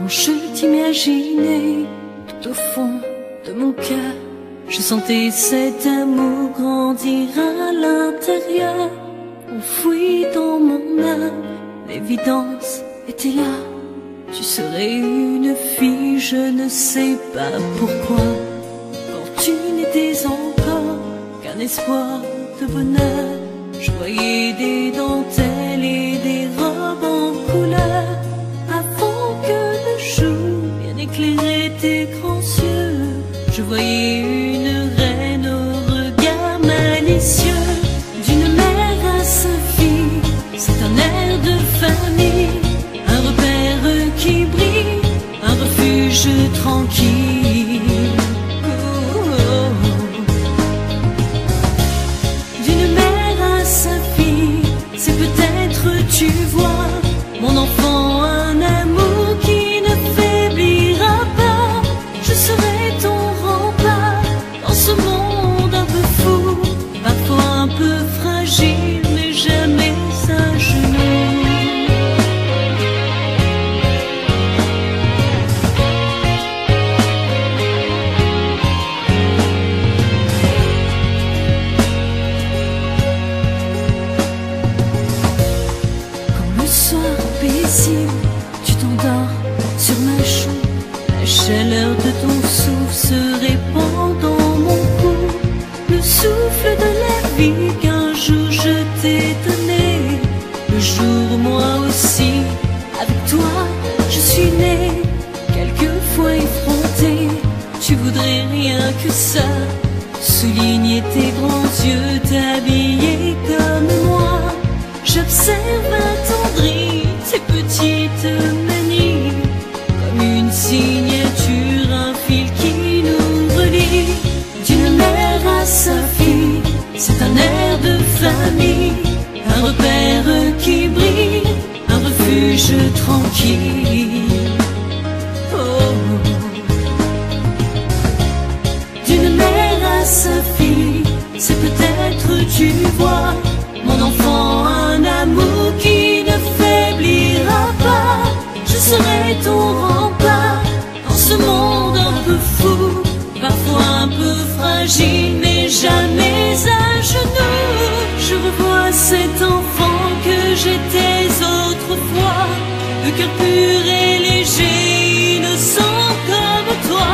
Quand je t'imaginais tout au fond de mon cœur, je sentais cet amour grandir à l'intérieur, enfoui dans mon âme. L'évidence était là, tu serais une fille, je ne sais pas pourquoi. Quand tu n'étais encore qu'un espoir de bonheur, je voyais des dentelles et des robes en couleur. Avant que le jour vienne éclairer tes grands yeux, je voyais une reine au regard malicieux. D'une mère à sa fille, c'est un air de famille, un repère qui brille, un refuge tranquille. D'une mère à sa fille, c'est peut-être, tu vois, mon enfant, un amour qui ne faiblira pas. Je serai ton rempart dans ce monde un peu fou, parfois un peu fragile, mais jamais à genoux. Quand le soir paisible, tu t'endors sur ma joue, la chaleur de ton souffle se répand dans mon cou. Le souffle de la vie qu'un jour je t'ai donné, le jour où moi aussi, avec toi, je suis née. Quelquefois effrontée, tu voudrais rien que ça, souligner tes grands yeux, t'habiller comme moi. J'observe attendrie tes petites manies, comme une signature, un fil qui nous relie. D'une mère à sa fille, c'est un air de famille, un repère qui brille, un refuge tranquille. Oh. D'une mère à sa fille, c'est peut-être, tu vois, mon enfant, un amour qui ne faiblira pas. Je serai ton rempart dans ce monde un peu fou, parfois un peu fragile, mais jamais à genoux. Je revois cet enfant que j'étais autrefois, le cœur pur et léger, innocent comme toi,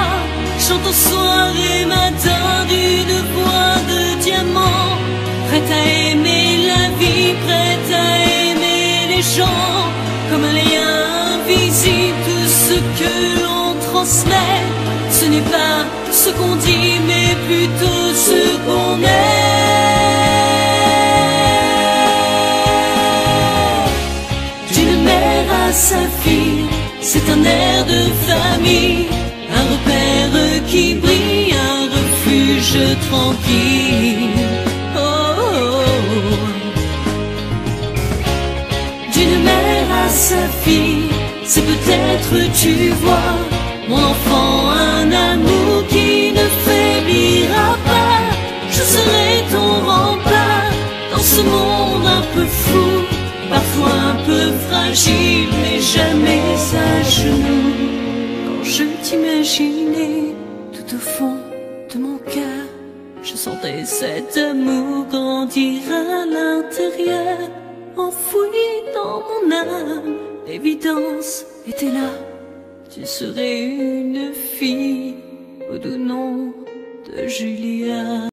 chantant soir et matin d'une voix de diamant, prête à aimer la vie, prête à aimer les gens, comme un lien invisible. Tout ce que l'on transmet, ce n'est pas ce qu'on dit, mais plutôt ce qu'on est. D'une mère à sa fille, c'est un air de famille, un repère qui brille, un refuge tranquille. D'une mère à sa fille, c'est peut-être, tu vois, mon enfant, un amour qui ne faiblira pas. Je serai ton rempart dans ce monde un peu fou, parfois un peu fragile, mais jamais à genoux. Quand je t'imaginais tout au fond de mon cœur, je sentais cet amour grandir à l'intérieur, enfoui dans mon âme. L'évidence était là, tu serais une fille au doux nom de Julia.